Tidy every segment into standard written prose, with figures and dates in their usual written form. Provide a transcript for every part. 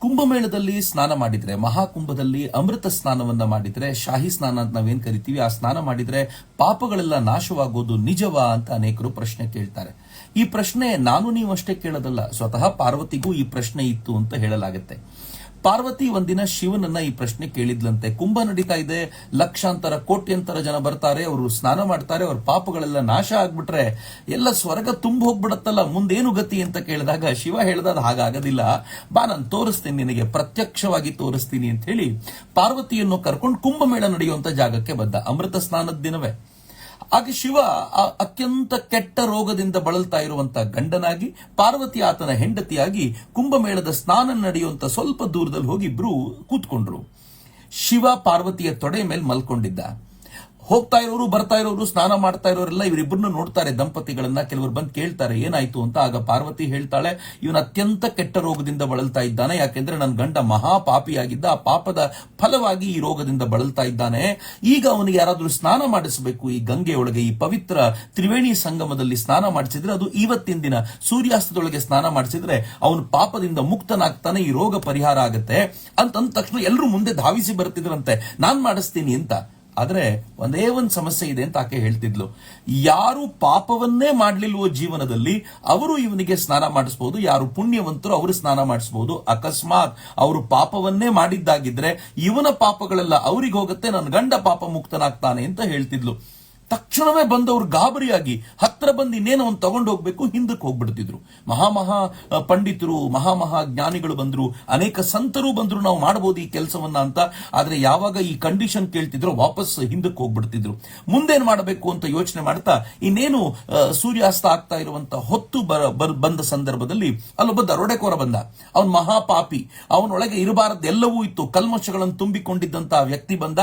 ಕುಂಭಮೇಳದಲ್ಲಿ ಸ್ನಾನ ಮಾಡಿದ್ರೆ, ಮಹಾಕುಂಭದಲ್ಲಿ ಅಮೃತ ಸ್ನಾನವನ್ನ ಮಾಡಿದ್ರೆ, ಶಾಹಿ ಸ್ನಾನ ಅಂತ ನಾವೇನ್ ಕರಿತೀವಿ, ಆ ಸ್ನಾನ ಮಾಡಿದ್ರೆ ಪಾಪಗಳೆಲ್ಲ ನಾಶವಾಗೋದು ನಿಜವಾ ಅಂತ ಅನೇಕರು ಪ್ರಶ್ನೆ ಕೇಳ್ತಾರೆ. ಈ ಪ್ರಶ್ನೆ ನಾನು ನೀವು ಅಷ್ಟೇ ಕೇಳೋದಲ್ಲ, ಸ್ವತಃ ಪಾರ್ವತಿಗೂ ಈ ಪ್ರಶ್ನೆ ಇತ್ತು ಅಂತ ಹೇಳಲಾಗುತ್ತೆ. ಪಾರ್ವತಿ ಒಂದಿನ ಶಿವನನ್ನ ಈ ಪ್ರಶ್ನೆ ಕೇಳಿದ್ಲಂತೆ. ಕುಂಭ ನಡೀತಾ ಇದೆ, ಲಕ್ಷಾಂತರ ಕೋಟ್ಯಂತರ ಜನ ಬರ್ತಾರೆ, ಅವರು ಸ್ನಾನ ಮಾಡ್ತಾರೆ, ಅವ್ರ ಪಾಪಗಳೆಲ್ಲ ನಾಶ ಆಗ್ಬಿಟ್ರೆ ಎಲ್ಲ ಸ್ವರ್ಗ ತುಂಬ ಹೋಗ್ಬಿಡತ್ತಲ್ಲ, ಮುಂದೇನು ಗತಿ ಅಂತ ಕೇಳಿದಾಗ ಶಿವ ಹೇಳ್ದ ಹಾಗಾಗೋದಿಲ್ಲ, ಬಾ ನಾನು ತೋರಿಸ್ತೀನಿ ನಿನಗೆ, ಪ್ರತ್ಯಕ್ಷವಾಗಿ ತೋರಿಸ್ತೀನಿ ಅಂತ ಹೇಳಿ ಪಾರ್ವತಿಯನ್ನು ಕರ್ಕೊಂಡು ಕುಂಭಮೇಳ ನಡೆಯುವಂತ ಜಾಗಕ್ಕೆ ಬಂದ. ಅಮೃತ ಸ್ನಾನದ ದಿನವೇ. ಆಗ ಶಿವ ಅತ್ಯಂತ ಕೆಟ್ಟ ರೋಗದಿಂದ ಬಳಲ್ತಾ ಇರುವಂತಹ ಗಂಡನಾಗಿ, ಪಾರ್ವತಿ ಆತನ ಹೆಂಡತಿಯಾಗಿ ಕುಂಭಮೇಳದ ಸ್ನಾನ ನಡೆಯುವಂತ ಸ್ವಲ್ಪ ದೂರದಲ್ಲಿ ಹೋಗಿ ಇಬ್ರು ಕೂತ್ಕೊಂಡ್ರು. ಶಿವ ಪಾರ್ವತಿಯ ತೊಡೆ ಮೇಲೆ ಮಲ್ಕೊಂಡಿದ್ದ. ಹೋಗ್ತಾ ಇರೋರು ಬರ್ತಾ ಇರೋರು ಸ್ನಾನ ಮಾಡ್ತಾ ಇರೋರೆಲ್ಲ ಇವರಿಬ್ಬರನ್ನು ನೋಡ್ತಾರೆ, ದಂಪತಿಗಳನ್ನ. ಕೆಲವರು ಬಂದು ಕೇಳ್ತಾರೆ ಏನಾಯ್ತು ಅಂತ. ಆಗ ಪಾರ್ವತಿ ಹೇಳ್ತಾಳೆ, ಇವನು ಅತ್ಯಂತ ಕೆಟ್ಟ ರೋಗದಿಂದ ಬಳಲ್ತಾ ಇದ್ದಾನೆ, ಯಾಕೆಂದ್ರೆ ನನ್ನ ಗಂಡ ಮಹಾಪಾಪಿಯಾಗಿದ್ದ, ಆ ಪಾಪದ ಫಲವಾಗಿ ಈ ರೋಗದಿಂದ ಬಳಲ್ತಾ ಇದ್ದಾನೆ. ಈಗ ಅವನಿಗೆ ಯಾರಾದ್ರೂ ಸ್ನಾನ ಮಾಡಿಸಬೇಕು, ಈ ಗಂಗೆಯೊಳಗೆ, ಈ ಪವಿತ್ರ ತ್ರಿವೇಣಿ ಸಂಗಮದಲ್ಲಿ ಸ್ನಾನ ಮಾಡಿಸಿದ್ರೆ, ಅದು ಇವತ್ತಿನ ದಿನ ಸೂರ್ಯಾಸ್ತದೊಳಗೆ ಸ್ನಾನ ಮಾಡಿಸಿದ್ರೆ ಅವನು ಪಾಪದಿಂದ ಮುಕ್ತನಾಗ್ತಾನೆ, ಈ ರೋಗ ಪರಿಹಾರ ಆಗುತ್ತೆ ಅಂತಂದ ತಕ್ಷಣ ಎಲ್ಲರೂ ಮುಂದೆ ಧಾವಿಸಿ ಬರ್ತಿದ್ರಂತೆ, ನಾನ್ ಮಾಡಿಸ್ತೀನಿ ಅಂತ. ಆದ್ರೆ ಒಂದೇ ಒಂದು ಸಮಸ್ಯೆ ಇದೆ ಅಂತ ಆಕೆ ಹೇಳ್ತಿದ್ಲು. ಯಾರು ಪಾಪವನ್ನೇ ಮಾಡ್ಲಿಲ್ವೋ ಜೀವನದಲ್ಲಿ ಅವರು ಇವನಿಗೆ ಸ್ನಾನ ಮಾಡಿಸಬಹುದು, ಯಾರು ಪುಣ್ಯವಂತರು ಅವರು ಸ್ನಾನ ಮಾಡಿಸಬಹುದು. ಅಕಸ್ಮಾತ್ ಅವರು ಪಾಪವನ್ನೇ ಮಾಡಿದ್ದಾಗಿದ್ರೆ ಇವನ ಪಾಪಗಳೆಲ್ಲ ಅವ್ರಿಗೆ ಹೋಗುತ್ತೆ, ನನ್ನ ಗಂಡ ಪಾಪ ಮುಕ್ತನಾಗ್ತಾನೆ ಅಂತ ಹೇಳ್ತಿದ್ಲು. ತಕ್ಷಣವೇ ಬಂದವರು ಗಾಬರಿಯಾಗಿ ಹತ್ರ ಬಂದು ಇನ್ನೇನು ಅವ್ನು ತಗೊಂಡು ಹೋಗ್ಬೇಕು, ಹಿಂದಕ್ಕೆ ಹೋಗ್ಬಿಡ್ತಿದ್ರು. ಮಹಾ ಪಂಡಿತರು, ಮಹಾ ಜ್ಞಾನಿಗಳು ಬಂದ್ರು, ಅನೇಕ ಸಂತರು ಬಂದ್ರು, ನಾವು ಮಾಡಬಹುದು ಈ ಕೆಲಸವನ್ನ ಅಂತ. ಆದ್ರೆ ಯಾವಾಗ ಈ ಕಂಡೀಷನ್ ಕೇಳ್ತಿದ್ರು ವಾಪಸ್ ಹಿಂದಕ್ಕೆ ಹೋಗ್ಬಿಡ್ತಿದ್ರು. ಮುಂದೇನ್ ಮಾಡಬೇಕು ಅಂತ ಯೋಚನೆ ಮಾಡ್ತಾ ಇನ್ನೇನು ಸೂರ್ಯಾಸ್ತ ಆಗ್ತಾ ಇರುವಂತ ಹೊತ್ತು ಬಂದ ಸಂದರ್ಭದಲ್ಲಿ ಅಲ್ಲೊಬ್ಬ ದರೋಡೆಕೋರ ಬಂದ. ಅವನ್ ಮಹಾಪಾಪಿ, ಅವನೊಳಗೆ ಇರಬಾರದು ಎಲ್ಲವೂ ಇತ್ತು, ಕಲ್ಮಶಗಳನ್ನು ತುಂಬಿಕೊಂಡಿದ್ದಂತ ವ್ಯಕ್ತಿ ಬಂದ.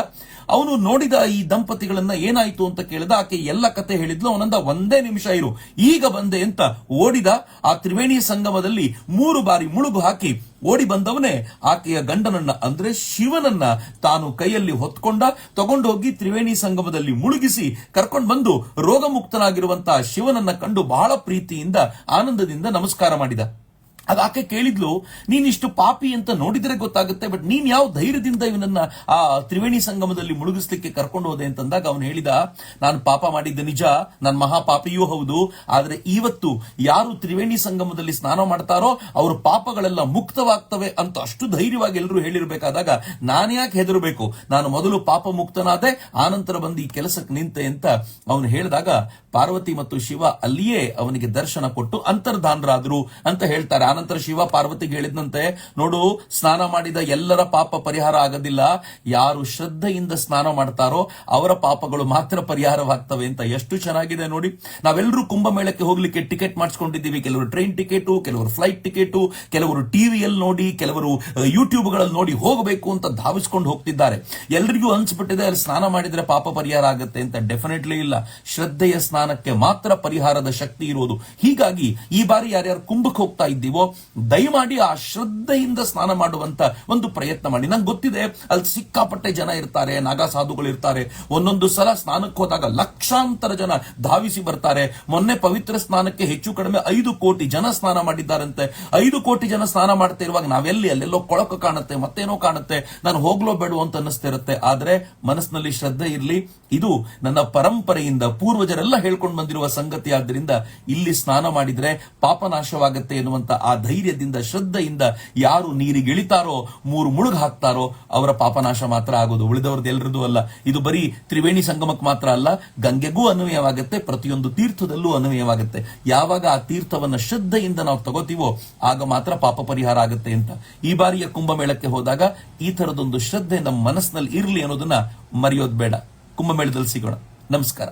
ಅವನು ನೋಡಿದ ಈ ದಂಪತಿಗಳನ್ನ, ಏನಾಯ್ತು ಅಂತ ಕೇಳಿದ. ಆಕೆ ಎಲ್ಲ ಕತೆ ಹೇಳಿದ್ಲು. ಅವನಂದ ಒಂದೇ ನಿಮಿಷ ಇರು, ಈಗ ಬಂದೆ ಅಂತ ಓಡಿದ. ಆ ತ್ರಿವೇಣಿ ಸಂಗಮದಲ್ಲಿ 3 ಬಾರಿ ಮುಳುಗು ಹಾಕಿ ಓಡಿ ಬಂದವನೇ ಆಕೆಯ ಗಂಡನನ್ನ, ಅಂದ್ರೆ ಶಿವನನ್ನ ತಾನು ಕೈಯಲ್ಲಿ ಹೊತ್ಕೊಂಡ, ತಗೊಂಡೋಗಿ ತ್ರಿವೇಣಿ ಸಂಗಮದಲ್ಲಿ ಮುಳುಗಿಸಿ ಕರ್ಕೊಂಡು ಬಂದು ರೋಗಮುಕ್ತನಾಗಿರುವಂತಹ ಶಿವನನ್ನ ಕಂಡು ಬಹಳ ಪ್ರೀತಿಯಿಂದ ಆನಂದದಿಂದ ನಮಸ್ಕಾರ ಮಾಡಿದ. ಆಗ ಆಕೆ ಕೇಳಿದ್ಲು, ನೀನ್ ಇಷ್ಟು ಪಾಪಿ ಅಂತ ನೋಡಿದ್ರೆ ಗೊತ್ತಾಗುತ್ತೆ, ಬಟ್ ನೀನ್ ಯಾವ ಧೈರ್ಯದಿಂದ ಇವನನ್ನ ಆ ತ್ರಿವೇಣಿ ಸಂಗಮದಲ್ಲಿ ಮುಳುಗಿಸ್ಲಿಕ್ಕೆ ಕರ್ಕೊಂಡು ಹೋದೆ ಅಂತಂದಾಗ ಅವನು ಹೇಳಿದ, ನಾನು ಪಾಪ ಮಾಡಿದ್ದ ನಿಜ, ನಾನು ಮಹಾಪಾಪಿಯೂ ಹೌದು, ಆದ್ರೆ ಇವತ್ತು ಯಾರು ತ್ರಿವೇಣಿ ಸಂಗಮದಲ್ಲಿ ಸ್ನಾನ ಮಾಡ್ತಾರೋ ಅವ್ರ ಪಾಪಗಳೆಲ್ಲ ಮುಕ್ತವಾಗ್ತವೆ ಅಂತ ಅಷ್ಟು ಧೈರ್ಯವಾಗಿ ಎಲ್ಲರೂ ಹೇಳಿರ್ಬೇಕಾದಾಗ ನಾನು ಯಾಕೆ ಹೆದರಬೇಕು, ನಾನು ಮೊದಲು ಪಾಪ ಮುಕ್ತನಾದೆ, ಆನಂತರ ಬಂದು ಈ ಕೆಲಸಕ್ಕೆ ನಿಂತೆ ಅಂತ ಅವನು ಹೇಳಿದಾಗ ಪಾರ್ವತಿ ಮತ್ತು ಶಿವ ಅಲ್ಲಿಯೇ ಅವನಿಗೆ ದರ್ಶನ ಕೊಟ್ಟು ಅಂತರ್ಧಾನರಾದ್ರು ಅಂತ ಹೇಳ್ತಾರೆ. ಆನಂತರ ಶಿವ ಪಾರ್ವತಿಗೆ ಹೇಳಿದಂತೆ, ನೋಡು, ಸ್ನಾನ ಮಾಡಿದ ಎಲ್ಲರ ಪಾಪ ಪರಿಹಾರ ಆಗೋದಿಲ್ಲ, ಯಾರು ಶ್ರದ್ಧೆಯಿಂದ ಸ್ನಾನ ಮಾಡ್ತಾರೋ ಅವರ ಪಾಪಗಳು ಮಾತ್ರ ಪರಿಹಾರವಾಗ್ತವೆ ಅಂತ. ಎಷ್ಟು ಚೆನ್ನಾಗಿದೆ ನೋಡಿ. ನಾವೆಲ್ಲರೂ ಕುಂಭಮೇಳಕ್ಕೆ ಹೋಗ್ಲಿಕ್ಕೆ ಟಿಕೆಟ್ ಮಾಡಿಸ್ಕೊಂಡಿದ್ದೀವಿ. ಕೆಲವರು ಟ್ರೈನ್ ಟಿಕೆಟು, ಕೆಲವರು ಫ್ಲೈಟ್ ಟಿಕೆಟು, ಕೆಲವರು ಟಿವಿಯಲ್ಲಿ ನೋಡಿ, ಕೆಲವರು ಯೂಟ್ಯೂಬ್ಗಳಲ್ಲಿ ನೋಡಿ ಹೋಗಬೇಕು ಅಂತ ಧಾವಿಸ್ಕೊಂಡು ಹೋಗ್ತಿದ್ದಾರೆ. ಎಲ್ರಿಗೂ ಅನ್ಸ್ಬಿಟ್ಟಿದೆ ಅಲ್ಲಿ ಸ್ನಾನ ಮಾಡಿದ್ರೆ ಪಾಪ ಪರಿಹಾರ ಆಗುತ್ತೆ ಅಂತ. ಡೆಫಿನೆಟ್ಲಿ ಇಲ್ಲ. ಶ್ರದ್ಧೆಯ ಸ್ನಾನಕ್ಕೆ ಮಾತ್ರ ಪರಿಹಾರದ ಶಕ್ತಿ ಇರೋದು. ಹೀಗಾಗಿ ಈ ಬಾರಿ ಯಾರ್ಯಾರು ಕುಂಭಕ್ಕೆ ಹೋಗ್ತಾ ಇದ್ದೀವೋ ದಯಮಾಡಿ ಆ ಶ್ರದ್ಧೆಯಿಂದ ಸ್ನಾನ ಮಾಡುವಂತ ಒಂದು ಪ್ರಯತ್ನ ಮಾಡಿ. ನಂಗೆ ಗೊತ್ತಿದೆ ಅಲ್ಲಿ ಸಿಕ್ಕಾಪಟ್ಟೆ ಜನ ಇರ್ತಾರೆ, ನಾಗಾ ಸಾಧುಗಳು ಇರ್ತಾರೆ. ಒಂದೊಂದು ಸಲ ಸ್ನಾನಕ್ಕೆ ಹೋದಾಗ ಲಕ್ಷಾಂತರ ಜನ ಧಾವಿಸಿ ಬರ್ತಾರೆ. ಮೊನ್ನೆ ಪವಿತ್ರ ಸ್ನಾನಕ್ಕೆ ಹೆಚ್ಚು ಕಡಿಮೆ 5 ಕೋಟಿ ಜನ ಸ್ನಾನ ಮಾಡಿದ್ದಾರಂತೆ. 5 ಕೋಟಿ ಜನ ಸ್ನಾನ ಮಾಡ್ತಾ ಇರುವಾಗ ಅಲ್ಲೆಲ್ಲೋ ಕೊಳಕು ಕಾಣುತ್ತೆ, ಮತ್ತೇನೋ ಕಾಣುತ್ತೆ, ನಾನು ಹೋಗ್ಲೋ ಬೇಡ ಅಂತ ಅನ್ನಿಸ್ತಿರುತ್ತೆ. ಆದ್ರೆ ಮನಸ್ಸಿನಲ್ಲಿ ಶ್ರದ್ಧೆ ಇರಲಿ. ಇದು ನನ್ನ ಪರಂಪರೆಯಿಂದ ಪೂರ್ವಜರೆಲ್ಲ ಹೇಳ್ಕೊಂಡು ಬಂದಿರುವ ಸಂಗತಿ. ಆದ್ದರಿಂದ ಇಲ್ಲಿ ಸ್ನಾನ ಮಾಡಿದ್ರೆ ಪಾಪನಾಶವಾಗತ್ತೆ ಎನ್ನುವಂತ ಆ ಧೈರ್ಯದಿಂದ, ಶ್ರದ್ಧೆಯಿಂದ ಯಾರು ನೀರಿಗೆ ಇಳಿತಾರೋ, 3 ಮುಳುಗು ಹಾಕ್ತಾರೋ ಅವರ ಪಾಪನಾಶ ಮಾತ್ರ ಆಗೋದು, ಉಳಿದವ್ರದ್ದು ಎಲ್ಲರದ್ದು ಅಲ್ಲ. ಇದು ಬರೀ ತ್ರಿವೇಣಿ ಸಂಗಮಕ್ಕೆ ಮಾತ್ರ ಅಲ್ಲ, ಗಂಗೆಗೂ ಅನ್ವಯವಾಗುತ್ತೆ, ಪ್ರತಿಯೊಂದು ತೀರ್ಥದಲ್ಲೂ ಅನ್ವಯವಾಗುತ್ತೆ. ಯಾವಾಗ ಆ ತೀರ್ಥವನ್ನ ಶ್ರದ್ಧೆಯಿಂದ ನಾವು ತಗೋತೀವೋ ಆಗ ಮಾತ್ರ ಪಾಪ ಪರಿಹಾರ ಆಗುತ್ತೆ ಅಂತ. ಈ ಬಾರಿಯ ಕುಂಭಮೇಳಕ್ಕೆ ಹೋದಾಗ ಈ ತರದೊಂದು ಶ್ರದ್ಧೆ ನಮ್ಮ ಮನಸ್ಸಿನಲ್ಲಿ ಇರಲಿ ಅನ್ನೋದನ್ನ ಮರೆಯೋದು ಬೇಡ. ಕುಂಭಮೇಳದಲ್ಲಿ ಸಿಗೋಣ. ನಮಸ್ಕಾರ.